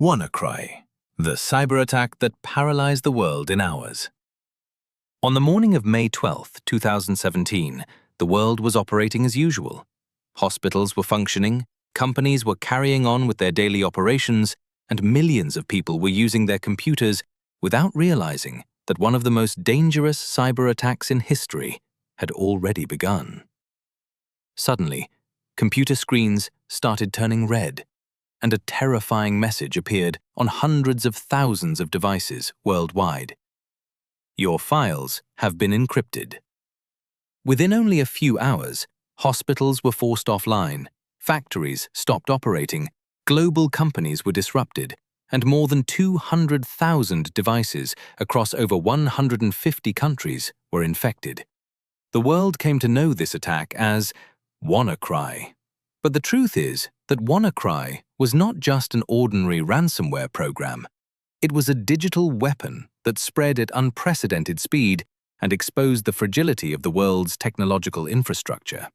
WannaCry, the cyberattack that paralyzed the world in hours. On the morning of May 12, 2017, the world was operating as usual. Hospitals were functioning, companies were carrying on with their daily operations, and millions of people were using their computers without realizing that one of the most dangerous cyber attacks in history had already begun. Suddenly, computer screens started turning red, and a terrifying message appeared on hundreds of thousands of devices worldwide. Your files have been encrypted. Within only a few hours, hospitals were forced offline, factories stopped operating, global companies were disrupted, and more than 200,000 devices across over 150 countries were infected. The world came to know this attack as WannaCry. But the truth is that WannaCry was not just an ordinary ransomware program. It was a digital weapon that spread at unprecedented speed and exposed the fragility of the world's technological infrastructure.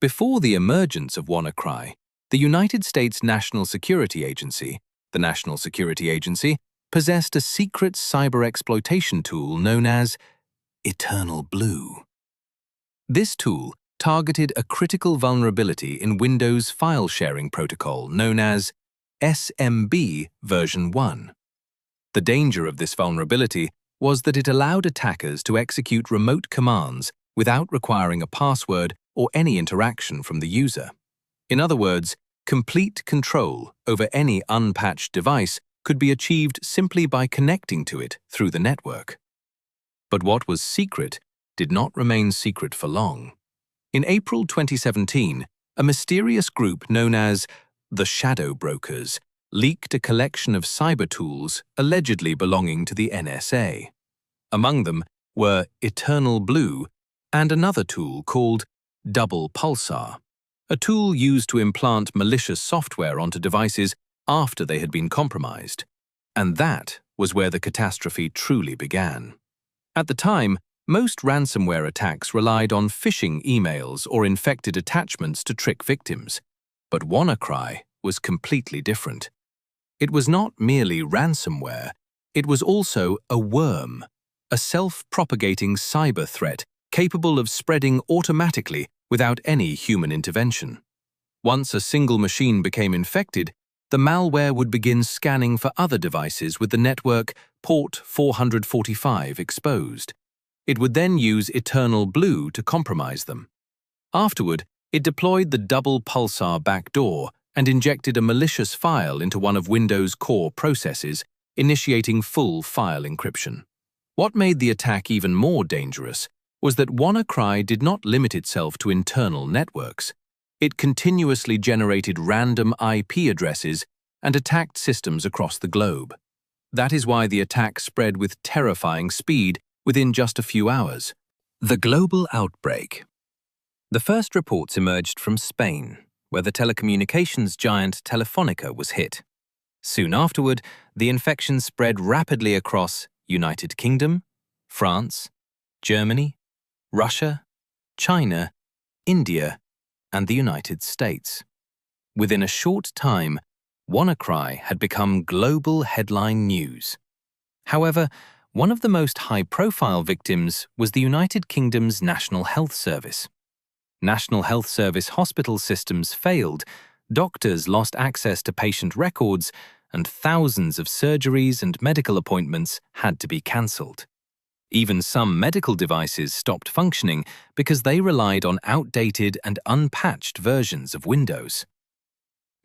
Before the emergence of WannaCry, the United States National Security Agency, the National Security Agency, possessed a secret cyber exploitation tool known as EternalBlue. This tool targeted a critical vulnerability in Windows file sharing protocol known as SMB version 1. The danger of this vulnerability was that it allowed attackers to execute remote commands without requiring a password or any interaction from the user. In other words, complete control over any unpatched device could be achieved simply by connecting to it through the network. But what was secret did not remain secret for long. In April 2017, a mysterious group known as the Shadow Brokers leaked a collection of cyber tools allegedly belonging to the NSA. Among them were EternalBlue and another tool called Double Pulsar, a tool used to implant malicious software onto devices after they had been compromised. And that was where the catastrophe truly began. At the time, most ransomware attacks relied on phishing emails or infected attachments to trick victims. But WannaCry was completely different. It was not merely ransomware, it was also a worm, a self-propagating cyber threat capable of spreading automatically without any human intervention. Once a single machine became infected, the malware would begin scanning for other devices with the network port 445 exposed. It would then use EternalBlue to compromise them. Afterward, it deployed the Double Pulsar backdoor and injected a malicious file into one of Windows' core processes, initiating full file encryption. What made the attack even more dangerous was that WannaCry did not limit itself to internal networks. It continuously generated random IP addresses and attacked systems across the globe. That is why the attack spread with terrifying speed within just a few hours. The global outbreak. The first reports emerged from Spain, where the telecommunications giant Telefonica was hit. Soon afterward, the infection spread rapidly across United Kingdom, France, Germany, Russia, China, India, and the United States. Within a short time, WannaCry had become global headline news. However, one of the most high-profile victims was the United Kingdom's National Health Service. National Health Service hospital systems failed, doctors lost access to patient records, and thousands of surgeries and medical appointments had to be cancelled. Even some medical devices stopped functioning because they relied on outdated and unpatched versions of Windows.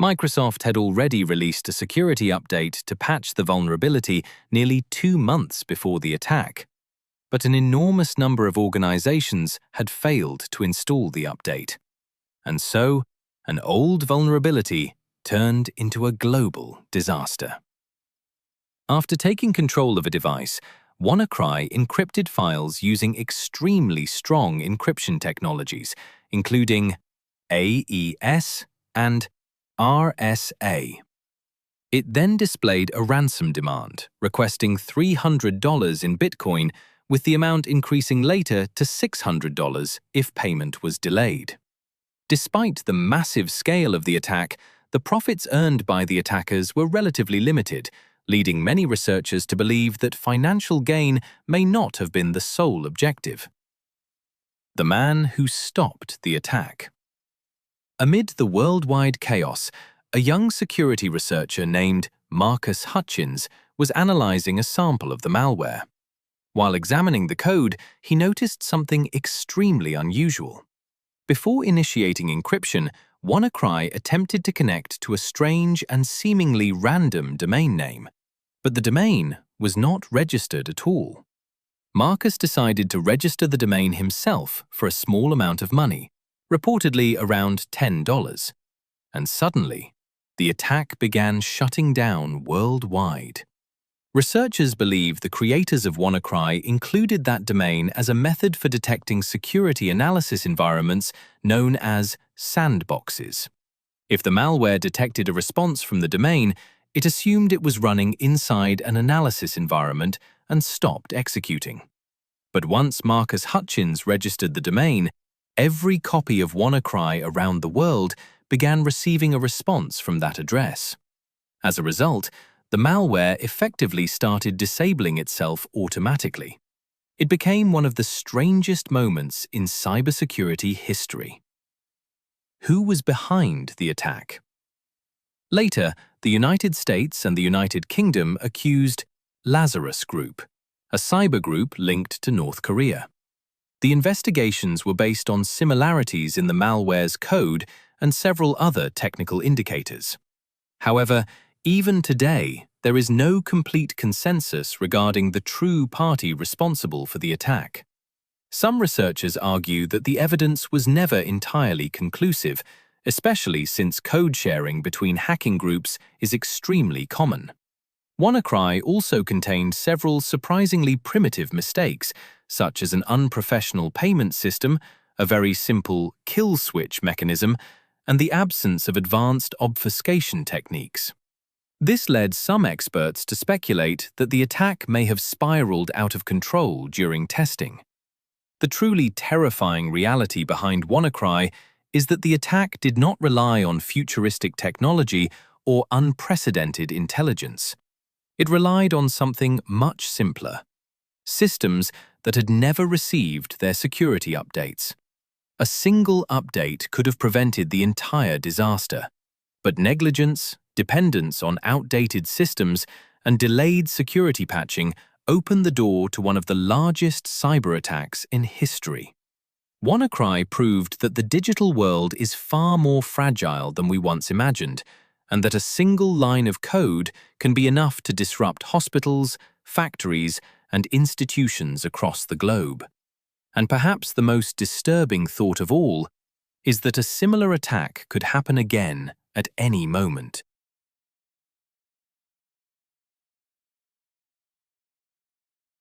Microsoft had already released a security update to patch the vulnerability nearly 2 months before the attack. But an enormous number of organizations had failed to install the update. And so, an old vulnerability turned into a global disaster. After taking control of a device, WannaCry encrypted files using extremely strong encryption technologies, including AES and RSA. It then displayed a ransom demand, requesting $300 in Bitcoin, with the amount increasing later to $600 if payment was delayed. Despite the massive scale of the attack, the profits earned by the attackers were relatively limited, leading many researchers to believe that financial gain may not have been the sole objective. The man who stopped the attack. Amid the worldwide chaos, a young security researcher named Marcus Hutchins was analyzing a sample of the malware. While examining the code, he noticed something extremely unusual. Before initiating encryption, WannaCry attempted to connect to a strange and seemingly random domain name, but the domain was not registered at all. Marcus decided to register the domain himself for a small amount of money, reportedly around $10, and suddenly, the attack began shutting down worldwide. Researchers believe the creators of WannaCry included that domain as a method for detecting security analysis environments known as sandboxes. If the malware detected a response from the domain, it assumed it was running inside an analysis environment and stopped executing. But once Marcus Hutchins registered the domain, every copy of WannaCry around the world began receiving a response from that address. As a result, the malware effectively started disabling itself automatically. It became one of the strangest moments in cybersecurity history. Who was behind the attack? Later, the United States and the United Kingdom accused Lazarus Group, a cyber group linked to North Korea. The investigations were based on similarities in the malware's code and several other technical indicators. However, even today, there is no complete consensus regarding the true party responsible for the attack. Some researchers argue that the evidence was never entirely conclusive, especially since code sharing between hacking groups is extremely common. WannaCry also contained several surprisingly primitive mistakes, such as an unprofessional payment system, a very simple kill switch mechanism, and the absence of advanced obfuscation techniques. This led some experts to speculate that the attack may have spiraled out of control during testing. The truly terrifying reality behind WannaCry is that the attack did not rely on futuristic technology or unprecedented intelligence. It relied on something much simpler: systems that had never received their security updates. A single update could have prevented the entire disaster, but negligence, dependence on outdated systems, and delayed security patching opened the door to one of the largest cyber attacks in history. WannaCry proved that the digital world is far more fragile than we once imagined, and that a single line of code can be enough to disrupt hospitals, factories, and institutions across the globe. And perhaps the most disturbing thought of all is that a similar attack could happen again at any moment.